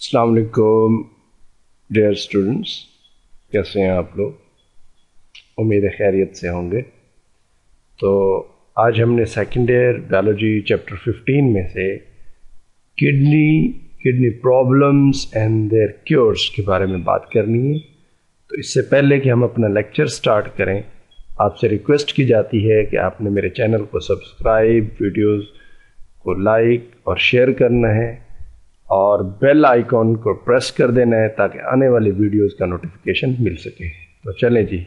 अस्सलाम वालेकुम dear students, कैसे हैं आप लोग? उम्मीद है खैरियत से होंगे। तो आज हमने सेकेंड ईयर बायोलॉजी चैप्टर 15 में से kidney problems and their cures के बारे में बात करनी है। तो इससे पहले कि हम अपना लेक्चर स्टार्ट करें, आपसे रिक्वेस्ट की जाती है कि आपने मेरे चैनल को सब्सक्राइब, वीडियोस को लाइक और शेयर करना है और बेल आइकॉन को प्रेस कर देना है ताकि आने वाली वीडियोस का नोटिफिकेशन मिल सके। तो चलें जी।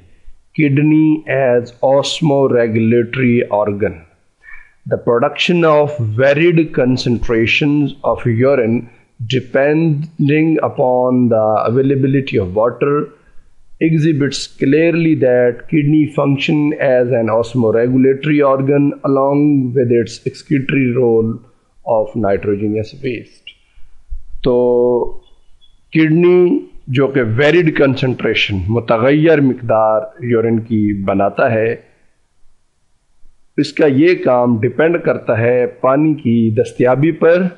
Kidney as osmoregulatory organ, the production of varied concentrations of urine depending upon the availability of water exhibits clearly that kidney function as an osmoregulatory organ along with its excretory role of nitrogenous waste। तो kidney जो कि varied concentration, मुतगय्यर मिकदार urine की बनाता है, इसका ये काम depend करता है पानी की दस्तयाबी पर।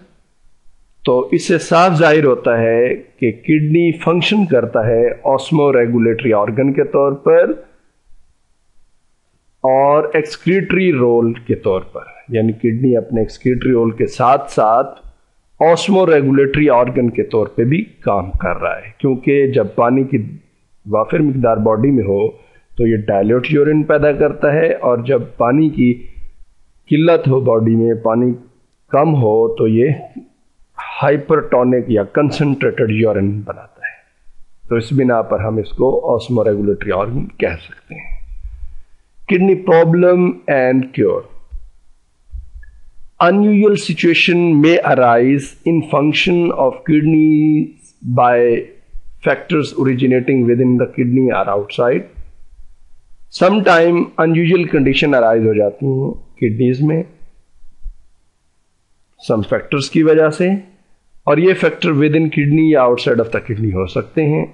तो इससे साफ जाहिर होता है कि किडनी फंक्शन करता है ऑस्मोरेगुलेटरी ऑर्गन के तौर पर और एक्सक्रीटरी रोल के तौर पर, यानी किडनी अपने एक्सक्रीटरी रोल के साथ साथ ऑस्मोरेगुलेटरी ऑर्गन के तौर पे भी काम कर रहा है। क्योंकि जब पानी की वाफिर मिकदार बॉडी में हो तो ये डायल्यूट यूरिन पैदा करता है, और जब पानी की किल्लत हो, बॉडी में पानी कम हो, तो ये हाइपरटोनिक या कंसंट्रेटेड यूरिन बनाता है। तो इस बिना पर हम इसको ऑस्मोरेगुलेटरी ऑर्गन कह सकते हैं। Kidney problem and cure. Unusual situation may arise in function of kidneys by factors originating within the kidney or outside. Sometime unusual condition arise हो जाती हैं किडनीज में some factors की वजह से, और ये फैक्टर विद इन किडनी या आउटसाइड ऑफ द किडनी हो सकते हैं,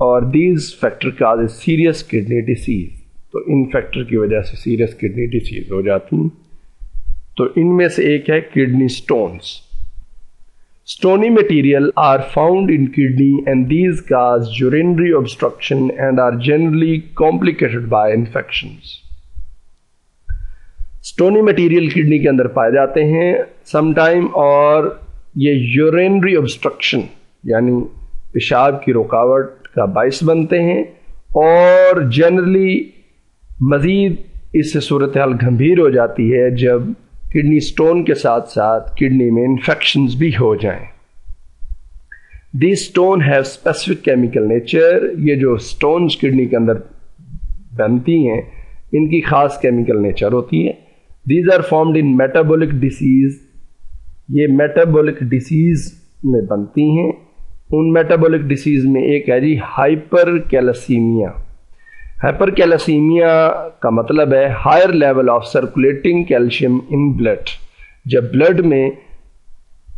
और these factor cause serious kidney disease. तो इन फैक्टर की वजह से सीरियस किडनी डिसीज हो जाती हैं। तो इनमें से एक है kidney stones. Stony material are found in kidney and these cause urinary obstruction and are generally complicated by infections. Stony material kidney के अंदर पाए जाते हैं समटाइम, और ये यूरिनरी ऑब्स्ट्रक्शन यानी पेशाब की रुकावट का बाइस बनते हैं, और जनरली मज़ीद इससे सूरत हाल गंभीर हो जाती है जब किडनी स्टोन के साथ साथ किडनी में इन्फेक्शंस भी हो जाएं। This stone have specific chemical nature. ये जो स्टोन्स किडनी के अंदर बनती हैं, इनकी खास केमिकल नेचर होती है। These are formed in metabolic disease. ये मेटाबॉलिक डिसीज में बनती हैं। उन मेटाबॉलिक डिसीज में एक है जी हाइपर कैल्सीमिया। हाइपर कैल्सीमिया का मतलब है higher level of circulating calcium in blood. जब ब्लड में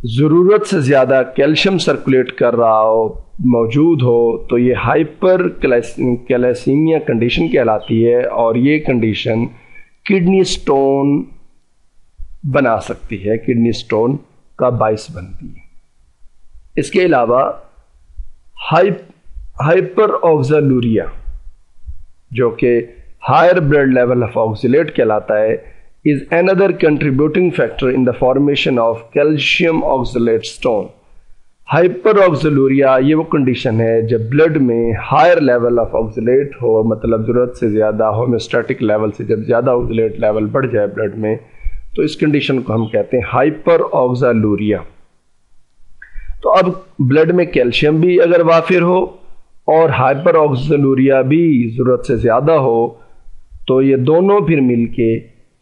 ज़रूरत से ज़्यादा कैल्शियम सर्कुलेट कर रहा हो, मौजूद हो, तो ये हाइपर कैल्सीमिया कंडीशन कहलाती है, और ये कंडीशन किडनी स्टोन बना सकती है, किडनी स्टोन का बाइस बनती है। इसके अलावा हाइपर ऑक्सैलूरिया, जो कि higher blood level of oxalate कहलाता है, is another contributing factor in the formation of calcium oxalate stone. Hyperoxaluria ये वो कंडीशन है जब ब्लड में हायर लेवल ऑफ ऑक्सलेट हो, मतलब ज़रूरत से ज़्यादा होम्योस्टैटिक लेवल से जब ज़्यादा ऑक्सलेट लेवल बढ़ जाए ब्लड में, तो इस कंडीशन को हम कहते हैं हाइपर ऑक्सलूरिया। तो अब ब्लड में कैल्शियम भी अगर वाफिर हो और हाइपर ऑक्सलूरिया भी ज़रूरत से ज़्यादा हो, तो ये दोनों फिर मिलके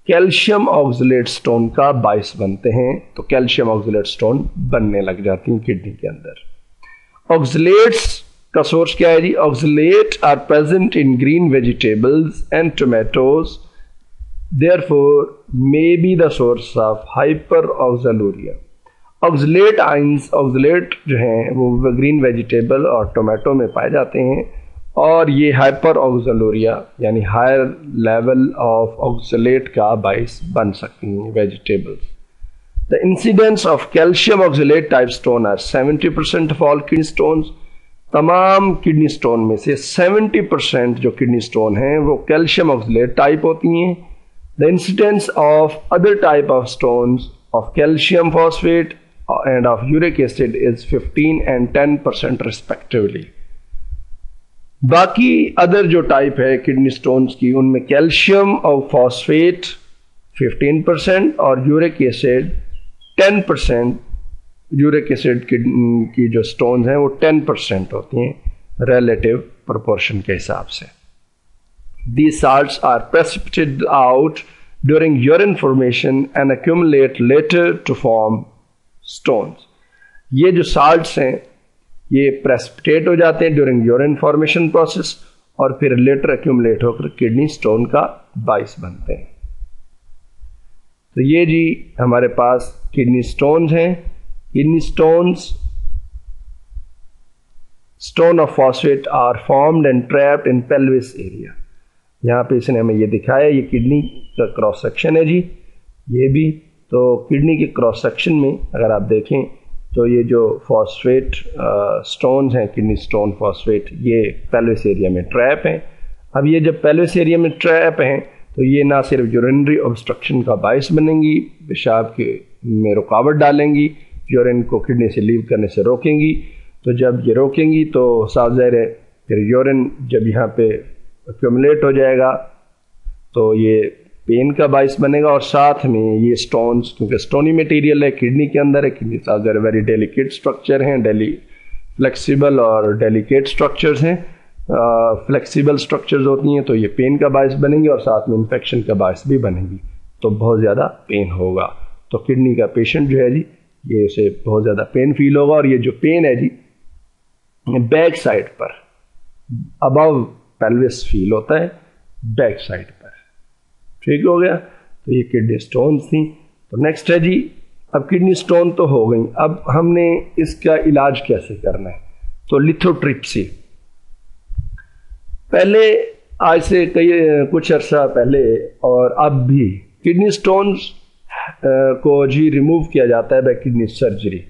कैल्शियम ऑक्सलेट स्टोन का बाइस बनते हैं। तो कैल्शियम ऑक्सलेट स्टोन बनने लग जाती हैं किडनी के अंदर। ऑक्सलेट्स का सोर्स क्या है जी? Oxalate are present in green vegetables and tomatoes, therefore may be the source of hyperoxaluria. Oxalate ions, oxalate जो हैं वो ग्रीन वेजिटेबल और टोमेटो में पाए जाते हैं, और ये हाइपर ऑक्सलूरिया यानी हायर लेवल ऑफ ऑक्सलेट का बाइस बन सकती हैं vegetables. The incidence of calcium oxalate type stone are 70% of all kidney stones. तमाम किडनी स्टोन में से 70% जो किडनी स्टोन हैं वो कैल्शियम ऑक्सलेट टाइप होती हैं. The incidence of other type of stones of calcium phosphate and of uric acid is 15 and 10% respectively. बाकी other जो टाइप है किडनी स्टोन्स की उनमें कैल्शियम और फॉस्फेट 15% और यूरिक एसिड 10%. यूरिक एसिड की जो स्टोन्स हैं वो 10% होती हैं रिलेटिव प्रोपोर्शन के हिसाब से. These salts are precipitated out during urine formation and accumulate later to form stones. ये जो salts हैं ये प्रेसिपिटेट हो जाते हैं ड्यूरिंग यूरिन फॉर्मेशन प्रोसेस और फिर लेटर एक्यूमुलेट होकर किडनी स्टोन का बाइस बनते हैं. तो ये जी हमारे पास किडनी स्टोन्स हैं. Kidney stones stone of phosphate are formed and trapped in pelvis area. यहाँ पे इसने हमें ये दिखाया, ये किडनी का क्रॉस सेक्शन है जी. ये भी तो किडनी के क्रॉस सेक्शन में अगर आप देखें तो ये जो फॉस्फेट स्टोन्स हैं किडनी स्टोन फॉस्फेट ये पेल्विस एरिया में ट्रैप हैं. अब ये जब पेल्विस एरिया में ट्रैप हैं तो ये ना सिर्फ यूरिनरी ऑब्स्ट्रक्शन का बाइस बनेंगी, पेशाब के में रुकावट डालेंगी, यूरिन को किडनी से लीव करने से रोकेंगी. तो जब ये रोकेंगी तो साफ ज़ाहिर है फिर यूरिन जब यहाँ पे एक्यूमुलेट हो जाएगा तो ये पेन का बाइस बनेगा और साथ में ये स्टोन्स, क्योंकि स्टोनी मटेरियल है किडनी के अंदर है, किडनी साफ ज़ाहिर वेरी डेलिकेट स्ट्रक्चर हैं, फ्लेक्सिबल और डेलिकेट स्ट्रक्चर्स हैं. फ्लेक्सिबल स्ट्रक्चर्स होती हैं तो ये पेन का बाइस बनेंगी और साथ में इन्फेक्शन का बाइस भी बनेंगी, तो बहुत ज़्यादा पेन होगा. तो किडनी का पेशेंट जो है जी ये उसे बहुत ज़्यादा पेन फील होगा. और ये जो पेन है जी बैक साइड पर अबव पेल्विस फील होता है, बैक साइड पर. ठीक हो गया. तो ये किडनी स्टोन्स थी. तो नेक्स्ट है जी, अब किडनी स्टोन तो हो गई, अब हमने इसका इलाज कैसे करना है. तो लिथोट्रिप्सी पहले आज से कुछ अर्सा पहले और अब भी किडनी स्टोन्स को जी रिमूव किया जाता है by kidney surgery.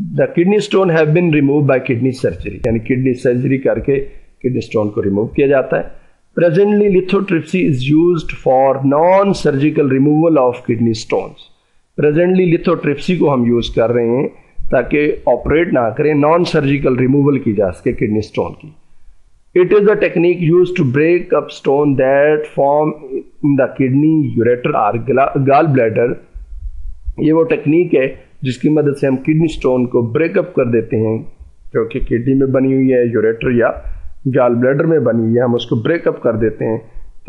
The kidney stone have been remove by kidney surgery, यानी किडनी सर्जरी करके किडनी स्टोन को रिमूव किया जाता है. Presently lithotripsy is used for non surgical removal of kidney stones. Presently lithotripsy को हम यूज कर रहे हैं ताकि ऑपरेट ना करें, नॉन सर्जिकल रिमूवल की जा सके किडनी स्टोन की. It is a technique used to break up stone that form in the kidney, ureter or gallbladder. ये वो टेक्निक है जिसकी मदद से हम किडनी स्टोन को ब्रेकअप कर देते हैं, क्योंकि किडनी में बनी हुई है, यूरेटर या गॉल ब्लैडर में बनी हुई है, हम उसको ब्रेकअप कर देते हैं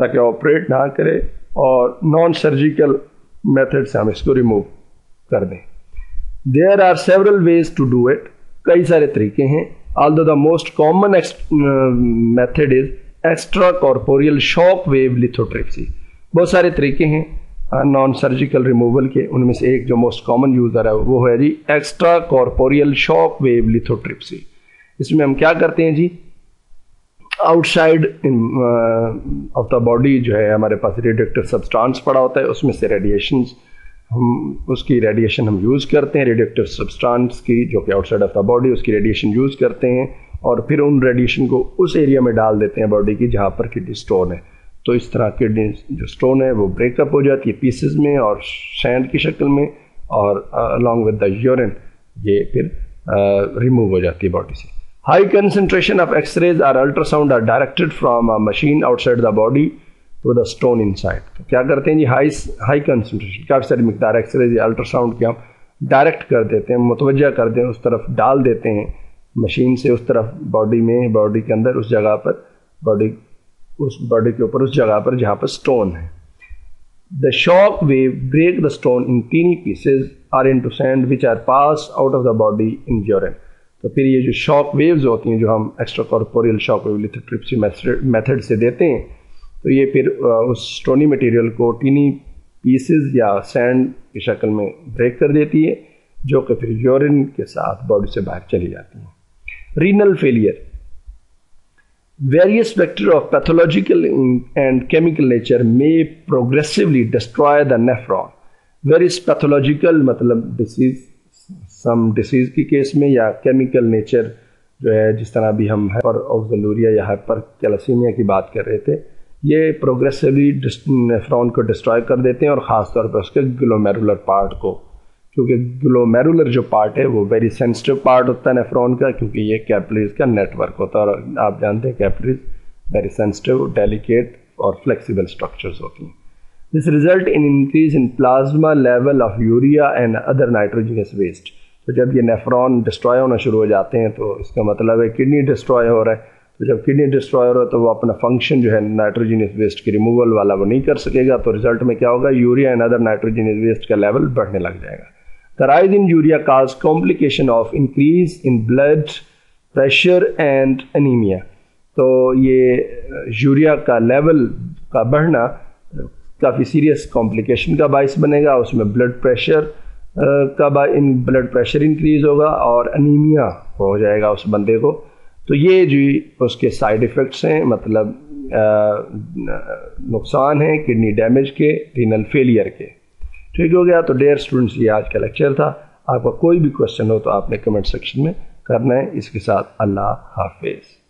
ताकि ऑपरेट ना करे और नॉन सर्जिकल मेथड से हम इसको रिमूव कर दें. There are several ways to do it. कई सारे तरीके हैं. Although the most common method is extracorporeal shock wave lithotripsy. बहुत सारे तरीके हैं नॉन सर्जिकल रिमूवल के, उनमें से एक जो मोस्ट कॉमन यूजर है वो है जी एक्स्ट्राकॉर्पोरियल शॉक वेव लिथोट्रिप्सी. इसमें हम क्या करते हैं जी, आउटसाइड ऑफ द बॉडी जो है हमारे पास रेडियोएक्टिव सब्सटेंस पड़ा होता है, उसमें से उसकी रेडिएशन हम यूज़ करते हैं, रेडियोएक्टिव सब्सटेंस की जो कि आउटसाइड ऑफ द बॉडी उसकी रेडिएशन यूज़ करते हैं और फिर उन रेडिएशन को उस एरिया में डाल देते हैं बॉडी की जहाँ पर किडनी स्टोन है. तो इस तरह किडनी जो स्टोन है वो ब्रेकअप हो जाती है पीसेस में और सैंड की शक्ल में, और अलॉन्ग विद द यूरिन ये फिर रिमूव हो जाती है बॉडी से. हाई कंसंट्रेशन ऑफ एक्सरेज और ultrasound are directed from a machine outside the body to the stone inside. तो क्या करते हैं जी, हाई कंसंट्रेशन काफ़ी सारी मिकदार एक्सरेज या अल्ट्रासाउंड की हम डायरेक्ट कर देते हैं, मुतवज्जा कर दें, उस तरफ डाल देते हैं मशीन से, उस तरफ बॉडी में, बॉडी के अंदर उस जगह पर, उस बॉडी के ऊपर उस जगह पर जहाँ पर स्टोन है. The shock wave break the stone in tiny pieces or into sand which are pass out of the body in urine. तो फिर ये जो शॉक वेव्स होती हैं जो हम एक्स्ट्राकॉर्पोरियल शॉक वेव लिथोट्रिप्सी मेथड से देते हैं, तो ये फिर उस स्टोनी मटेरियल को टीनी पीसेस या सैंड की शक्ल में ब्रेक कर देती है, जो कि फिर यूरिन के साथ बॉडी से बाहर चली जाती है. Renal failure. Various factors of pathological and chemical nature may progressively destroy the nephron. Various pathological मतलब डिसीज, सम डिसीज़ की केस में, या केमिकल नेचर जो है, जिस तरह अभी हम हाइपर ऑक्सलूरिया या हाइपर कैल्सीमिया की बात कर रहे थे, ये प्रोग्रेसिवली नेफ्रॉन को डिस्ट्रॉय कर देते हैं, और ख़ास तौर पर उसके ग्लोमेरुलर पार्ट को, क्योंकि ग्लोमेरुलर जो पार्ट है वो वेरी सेंसिटिव पार्ट होता है नेफ्रॉन का, क्योंकि ये कैपिलरीज का नेटवर्क होता है, और आप जानते हैं कैपिलरीज वेरी सेंसिटिव, डेलिकेट और फ्लेक्सिबल स्ट्रक्चर्स होती हैं। This result in increase in plasma level of urea and other nitrogenous waste. तो जब ये नेफ्रॉन डिस्ट्रॉय होना शुरू हो जाते हैं तो इसका मतलब है किडनी डिस्ट्रॉय हो रहा है। तो जब किडनी डिस्ट्रॉय हो रहा है तो वो अपना फंक्शन जो है नाइट्रोजनस वेस्ट की रिमूवल वाला वो नहीं कर सकेगा, तो रिजल्ट में क्या होगा, urea and other nitrogenous waste का लेवल बढ़ने लग जाएगा। The rise in urea cause complication of increase in blood pressure and anaemia. तो ये यूरिया का लेवल का बढ़ना काफ़ी सीरियस कॉम्प्लिकेशन का बायस बनेगा, उसमें blood pressure blood pressure increase होगा और अनीमिया हो जाएगा उस बंदे को। तो ये जो उसके साइड इफ़ेक्ट्स हैं, मतलब नुकसान हैं किडनी डैमेज के, रीनल फेलियर के। ठीक हो गया। तो डियर स्टूडेंट्स, ये आज का लेक्चर था। आपका कोई भी क्वेश्चन हो तो आपने कमेंट सेक्शन में करना है। इसके साथ अल्लाह हाफिज़।